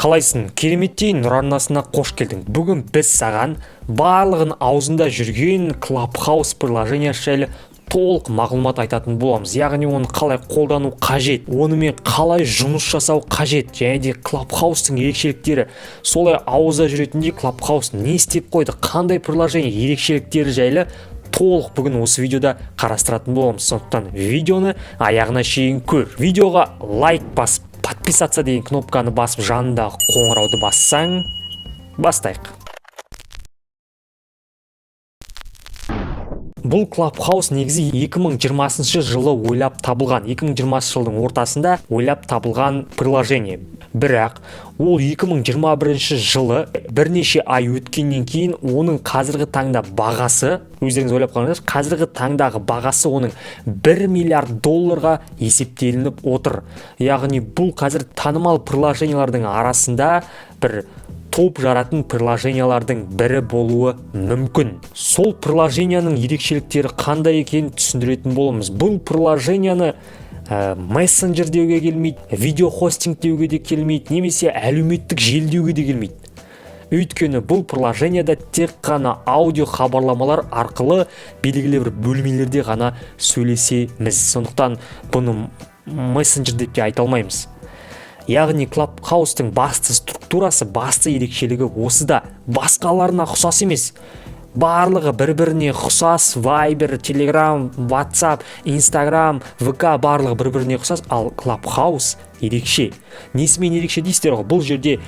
Қалайсың? Кереметтей Нұр арнасына қош келдің. Бүгін біз саған барлығын аузында жүрген Clubhouse приложениясы жайлы толық мағлұмат айтатын боламыз. Яғни оны қалай қолдану қажет, онымен қалай жұмыс жасау қажет, және де Clubhouse-тың ерекшеліктері, солай аузда жүретіндей Clubhouse не істеп қойды, қандай приложение ерекшеліктері жайлы толық бүгін осы видеода қарастыратын боламыз. Сондықтан видеоны аяғына шейін көр. Видеоға лайк басып, подписаться деген кнопканы басып, жанындағы қоңырауды бассаң, бастайық. Бұл Clubhouse негізі 2020 жылы ойлап табылған, 2020 жылдың ортасында ойлап табылған приложение. Бірақ ол 2021 жылы бірнеше ай өткеннен кейін оның қазіргі таңда бағасы, өздеріңіз ойлап қараңыздар, қазіргі таңдағы бағасы оның $1 миллиард есептелініп отыр. Яғни бұл қазір танымал приложениялардың арасында бір топ жаратын приложениялардың бірі болуы мүмкін. Сол приложенияның ерекшеліктері қандай екенін түсіндіретін боламыз. Бұл приложенияны мессенджер деуге келмейді, видеохостинг деуге де келмейді, немесе әлеуметтік желі деуге де келмейді. Өйткені бұл приложенияда тек қана аудио хабарламалар арқылы белгілі бір бөлмелерде ғана сөйлесеміз. Сондықтан бұны мессенджер деп те айта алмаймыз. Яғни Clubhouse-тың басты структурасы, басты ерекшелігі осыда. Басқаларына ұқсас емес. Барлығы бір-біріне ұқсас, Viber, Telegram, WhatsApp, Instagram, VK барлығы бір-біріне ұқсас, ал Clubhouse ерекше. Несімен ерекше дейсіздер ғой? Бұл жерде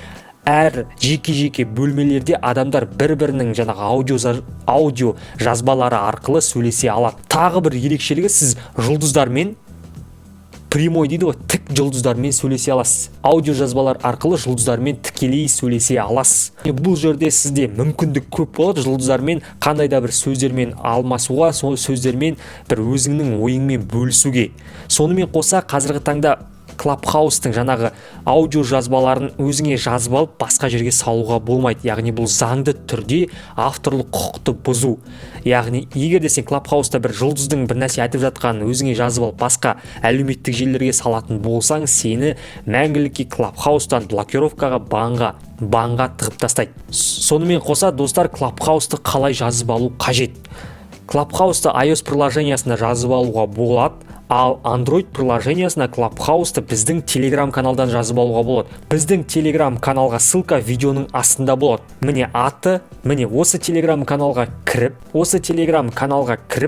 әр жеке-жеке бөлмелерде адамдар бір-бірінің жаңағы аудио жазбалары арқылы сөйлесе алады. Тағы бір ерекшелігі, сіз жұлдыздармен, прямой дейді ғой, тік жұлдыздармен сөйлесе аласыз. Аудио жазбалар арқылы жұлдыздармен тікелей сөйлесе аласыз. Бұл жерде сізде мүмкіндік көп болады жұлдыздармен қандай да бір сөздермен алмасуға, сол сөздермен бір өзіңнің ойыңмен бөлісуге. Сонымен қоса қазіргі таңда Clubhouse-тың жаңағы аудио жазбаларын өзіңе жазып алып, басқа жерге салуға болмайды. Яғни бұл заңды түрде авторлық құқықты бұзу. Яғни егер де сен Clubhouse-та бір жұлдыздың бір нәрсе айтып жатқанын өзіңе жазып алып, басқа әлеуметтік желілерге салатын болсаң, сені мәңгілікке Clubhouse-тан блокировкаға, банға тығып тастайды. Сонымен қоса, достар, Clubhouse-ты қалай жазып алу қажет? Clubhouse-ты iOS приложениясына жазып алуға болады. Ал Android приложениясына Clubhouse-ты біздің Telegram каналдан жазып алуға болады. Біздің Telegram каналға ссылка видеоның астында болады. Міне аты, міне осы Telegram каналға кіріп,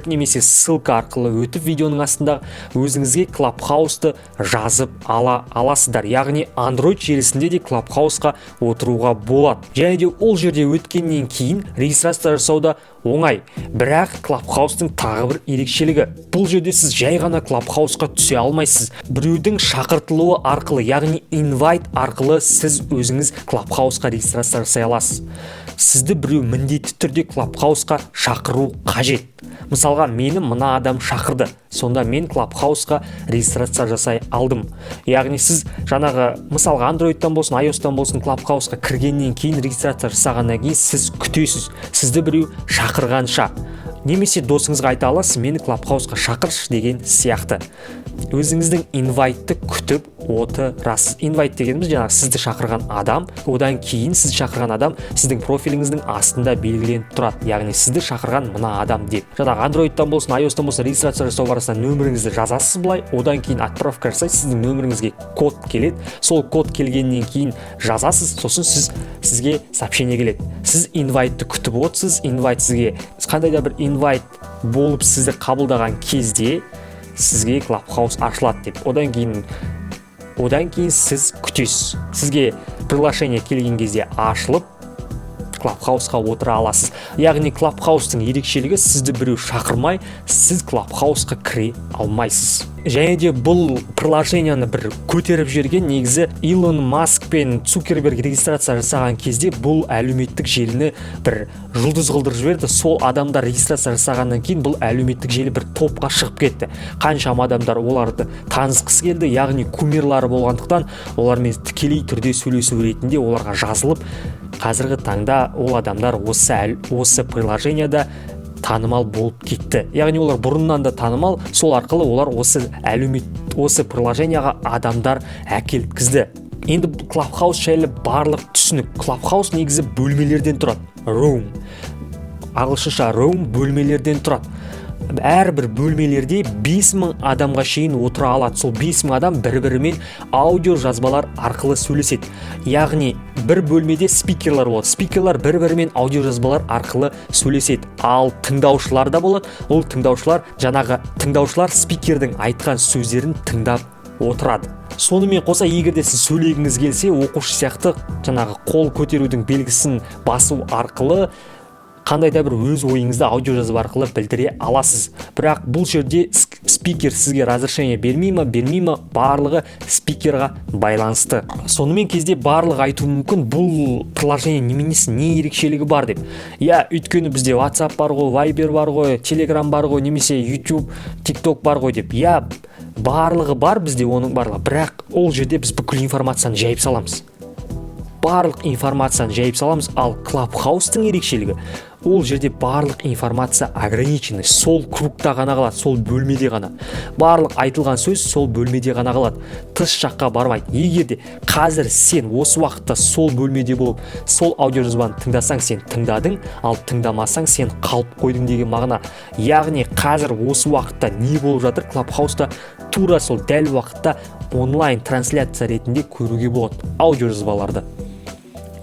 немесе ссылка арқылы өтіп видеоның астында өзіңізге Clubhouse-ты жазып аласыздар. Яғни Android желісінде де Clubhouse-ға отыруға болады. Және де ол жерде өткеннен кейін регистрация жасауда оңай. Бірақ Clubhouse-тың тағы бір ерекшелігі. Бұл жерде сіз жай ғана Clubhouse-қа түсе алмайсыз. Біреудің шақыртылуы арқылы, яғни invite арқылы сіз өзіңіз Clubhouse-қа регистрация жасай аласыз. Сізді біреу міндетті түрде Clubhouse-қа шақыру қажет. Мысалға, мені мына адам шақырды. Сонда мен Clubhouse-қа регистрация жасай алдым. Яғни сіз жаңағы, мысалға, Android-тан болсын, iOS-тан болсын, Clubhouse-қа кіргеннен кейін, регистрация жасағаннан кейін сіз күтесіз. Сізді біреу шақырғанша. Немесе досыңызға айта аласыз, мені Clubhouse-қа шақыршы деген сияқты. Өзіңіздің инвайтты күтіп отырасыз. Инвайт дегеніміз жаңағы сізді шақырған адам, одан кейін сізді шақырған адам сіздің профиліңіздің астында белгіленіп тұрады. Яғни сізді шақырған мына адам деп. Жаңағы Android-тан болсын, iOS-тан болсын, регистрация жасау барысында нөміріңізді жазасыз былай, одан кейін отправка жасайсыз, сіздің нөміріңізге код келеді. Сол код келгеннен кейін жазасыз, сосын сізге сообщение келеді. Сіз инвайтты күтіп отырсыз, инвайт сізге қандай да бір инвайт болып сізді қабылдаған кезде сізге Clubhouse ашылады деп. Одан кейін сіз күтесіз. Сізге приложение келген кезде ашылып, Clubhouse-ға отыра аласыз. Яғни Clubhouse-тың ерекшелігі, сізді біреу шақырмай, сіз Clubhouse-ға кіре алмайсыз. Және де бұл приложенияны бір көтеріп жүрген негізі Илон Маск пен Цукерберг регистрация жасаған кезде бұл әлеуметтік желіні бір жұлдыз қылдырып жіберді. Сол адамдар регистрация жасағаннан кейін бұл әлеуметтік желі бір топқа шығып кетті. Қаншама адамдар оларды танысқысы келді, яғни кумирлары болғандықтан олармен тікелей түрде сөйлесу ретінде оларға жазылып, қазіргі таңда ол адамдар осы приложенияда танымал болып кетті. Яғни олар бұрыннан да танымал, сол арқылы олар осы приложенияға адамдар әкелткізді. Енді Clubhouse жайлы барлық түсінік. Clubhouse негізі бөлмелерден тұрады. Room. Ағылшынша room бөлмелерден тұрады. Әрбір бөлмелерде 5000 адамға шейін отыра алады. Сол 5000 адам бір-бірімен аудио жазбалар арқылы сөйлеседі. Яғни бір бөлмеде спикерлер болады. Спикерлер бір-бірімен аудио жазбалар арқылы сөйлеседі. Ал тыңдаушылар да болады. Ол тыңдаушылар спикердің айтқан сөздерін тыңдап отырады. Сонымен қоса, егер де сіз сөйлегіңіз келсе, оқушы сияқты қол көтерудің белгісін басу арқылы қандай да бір өз ойыңызды аудио жазып арқылы білдіре аласыз. Бірақ бұл жерде спикер сізге разрешение бермей ма, барлығы спикерға байланысты. Сонымен кезде барлығы айтуы мүмкін, бұл приложение неменесі, не ерекшелігі бар деп. Өйткені бізде WhatsApp бар ғой, Viber бар ғой, Telegram бар ғой, немесе YouTube, TikTok бар ғой деп. Барлығы бар бізде, оның барлығы. Бірақ ол жерде біз бүкіл информацияны жайып саламыз. Барлық информацияны жайып саламыз. Ал Clubhouse-тың ерекшелігі, ол жерде барлық информация ограниченный, сол кругта ғана қалады, сол бөлмеде ғана. Барлық айтылған сөз сол бөлмеде ғана қалады, тыс жаққа бармайды. Егер де қазір сен осы уақытта сол бөлмеде болып, сол аудиожазбаны тыңдасаң, сен тыңдадың, ал тыңдамасаң, сен қалып қойдың деген мағына. Яғни қазір осы уақытта не болып жатыр Clubhouse-та, тура сол дәл уақытта онлайн трансляция ретінде көруге болады аудиожазбаларды.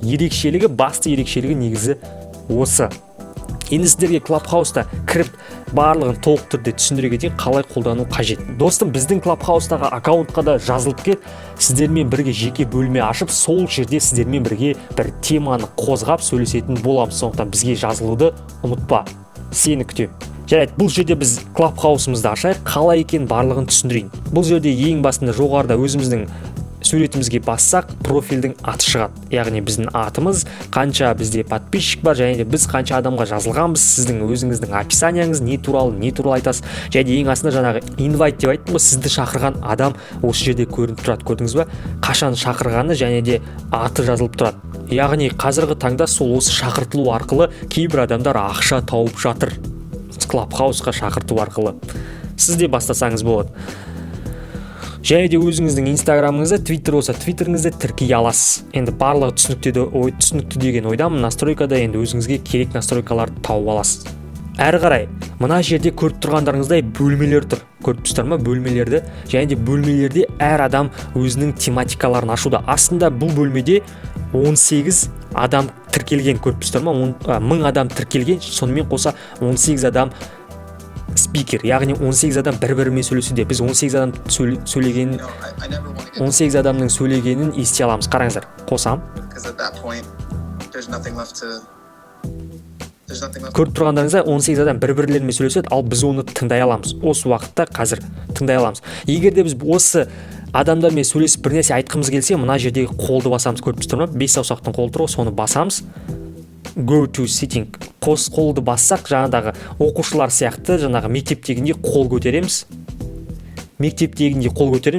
Басты ерекшелігі негізі осы. Енді сіздерге Clubhouse-та кіріп барлығын толық түрде түсіндіре кетейін, қалай қолдану қажет. Достым, біздің Clubhouse-тағы аккаунтқа да жазылып кет, сіздермен бірге жеке бөлме ашып, сол жерде сіздермен бірге бір теманы қозғап сөйлесетін боламыз. Сондықтан бізге жазылуды ұмытпа. Сені күтемін. Жарайды, бұл жерде біз Clubhouse-ымызды ашайық, қалай екен барлығын түсіндірейін. Бұл жерде ең басында жоғарыда өзіміздің суретімізге бассақ, профильдің аты шығады. Яғни біздің атымыз, қанша бізде подписчик бар, және де біз қанша адамға жазылғанбыз, сіздің өзіңіздің описанияңыз не туралы айтасыз. Және ең астында invite деп айттым ғой, сізді шақырған адам осы жерде көрініп тұрады, көрдіңіз бе? Қашан шақырғаны және де аты жазылып тұрады. Яғни қазіргі таңда сол осы шақыртылу арқылы кейбір адамдар ақша тауып жатыр. Clubhouse-ға шақырту арқылы. Сіз де бастасаңыз болады. Және де өзіңіздің инстаграмыңызда, твиттер болса, твиттеріңізде тіркей аласыз. Енді барлығы түсінікті деген ойдамын. Настройкада енді өзіңізге керек настройкаларды тауып аласыз. Әрі қарай, мына жерде көріп тұрғандарыңыздай бөлмелер тұр. Көріп тұрсыздар ма бөлмелерді? Және де бөлмелерде әр адам өзінің тематикаларын ашуда. Астында бұл бөлмеде 18 адам тіркелген, көріп тұрсыздар ма? 1000 адам тіркелген, сонымен қоса 18 адам спикер, яғни 18 адам бір-бірімен сөйлесуде. Біз 18 адамның сөйлегенін ести аламыз. Қараңыздар, қосам. Көріп тұрғандарыңызда 18 адам бір-бірлерімен сөйлеседі, ал біз оны тыңдай аламыз. Осы уақытта қазір тыңдай аламыз. Егер де біз осы адамдармен сөйлесіп бір нәрсе айтқымыз келсе, мына жердегі қолды басамыз, көріп тұрсыздар ма? 5 саусақтың қолы тұр ғой, соны басамыз. Go to sitting. Қолды бассақ, жаңадағы оқушылар сияқты, мектептегінде қол көтереміз.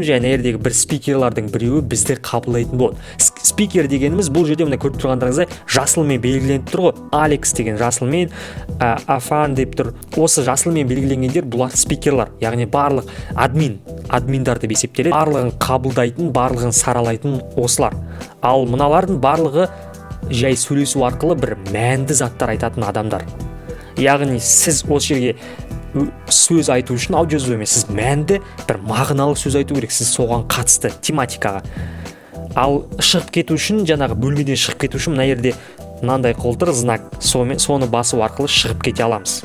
Және ердегі бір спикерлардың біреуі бізді қабылдайтын болады. Спикер дегеніміз бұл жерде мына көріп тұрғандарыңыздай жасылмен белгіленіп тұр ғой. Алекс деген жасылмен, Афан деп тұр. Осы жасылмен белгіленгендер бұлар спикерлар, яғни барлық админдар деп есептеледі. Барлығын қабылдайтын, барлығын саралайтын осылар. Ал мыналардың барлығы жай сөйлесу арқылы бір мәнді заттар айтатын адамдар. Яғни сіз осы жерге сөз айту үшін аудиозу емес, сіз мәнді бір мағыналы сөз айту керек, сіз соған қатысты тематикаға. Ал шығып кету үшін, бөлмеден шығып кету үшін мына жерде мынандай қол тұр, знак, соны басу арқылы шығып кете аламыз.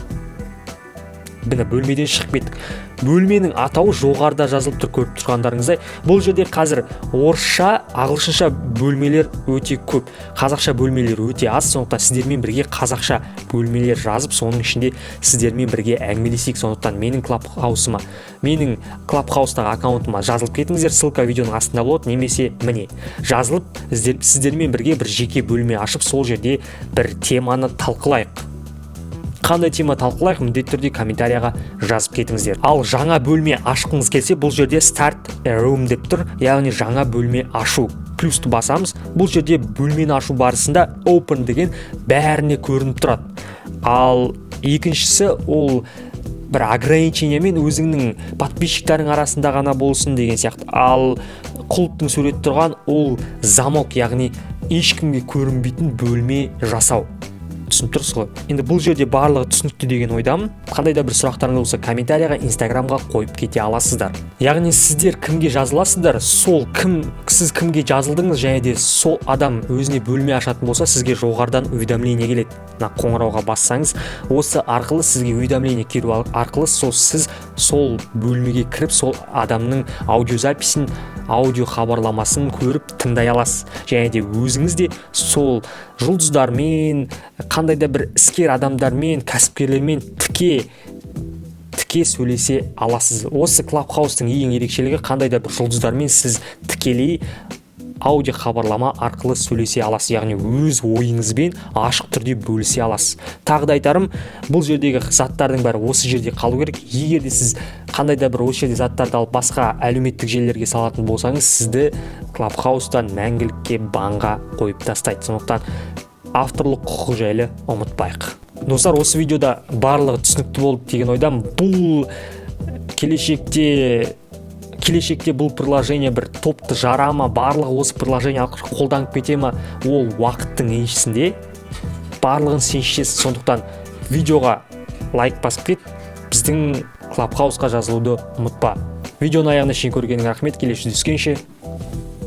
Бөлмеден шығып кеттік. Бөлменің атауы жоғарыда жазылып тұр, көріп тұрғандарыңыздай. Бұл жерде қазір орысша, ағылшынша бөлмелер өте көп, қазақша бөлмелер өте аз. Сондықтан сіздермен бірге қазақша бөлмелер жазып, соның ішінде сіздермен бірге әңгімелесейік. Сондықтан менің Clubhouse-тағы аккаунтыма жазылып кетіңіздер, ссылка видеоның астында болады, немесе міне жазылып сіздермен бірге бір жеке бөлме ашып, сол жерде бір теманы талқылайық. Қандай тема талқылайық, міндетті түрде комментарияға жазып кетіңіздер. Ал жаңа бөлме ашқыңыз келсе, бұл жерде start a room деп тұр, яғни жаңа бөлме ашу. Плюсты басамыз. Бұл жерде бөлмені ашу барысында open деген бәріне көрініп тұрады. Ал екіншісі ол бір ограничениемен өзіңнің подписчиктерің арасында ғана болсын деген сияқты. Ал құлыптың суреті тұрған ол замок, яғни ешкімге көрінбейтін бөлме жасау. Түсініп тұрсыз ғой. Енді бұл жерде барлығы түсінікті деген ойдамын. Қандай да бір сұрақтарыңыз болса комментарийға, инстаграмға қойып кете аласыздар. Яғни сіздер кімге жазыласыздар, сіз кімге жазылдыңыз, және де сол адам өзіне бөлме ашатын болса, сізге жоғарыдан уведомление келеді. Қоңырауға бассаңыз, осы арқылы сізге уведомление келу арқылы сіз сол бөлмеге кіріп, сол адамның аудиозаписін, аудио хабарламасын көріп тыңдай аласыз. Және де өзіңіз де сол жұлдыздармен, қандай да бір іскер адамдармен, кәсіпкерлермен тіке сөйлесе аласыз. Осы Клабхаустың ең ерекшелігі, қандай да бір жұлдыздармен сіз тікелей аудио хабарлама арқылы сөйлесе аласыз, яғни өз ойыңызбен ашық түрде бөлісе аласыз. Тағы да айтарым, бұл жердегі заттардың бәрі осы жерде қалу керек. Егер де сіз қандай да бір осы жерде заттарды алып басқа әлеуметтік желілерге салатын болсаңыз, сізді Клабхаустан мәңгілікке банға қойып тастайды. Сондықтан авторлық құқық жайлы ұмытпайық. Достар, осы видеода барлығы түсінікті болды деген ойдамын. Бұл келешекте бұл приложение бір топты жарама, барлығы осы приложение қолданып кете ма, ол уақыттың еншісінде. Барлығын сен шешесіз. Сондықтан видеоға лайк басып кет, біздің Клабхаусқа жазылуды ұмытпа. Видеоны аяғына шейін көргеніңе рахмет. Келесі жүздескенше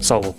сау бол.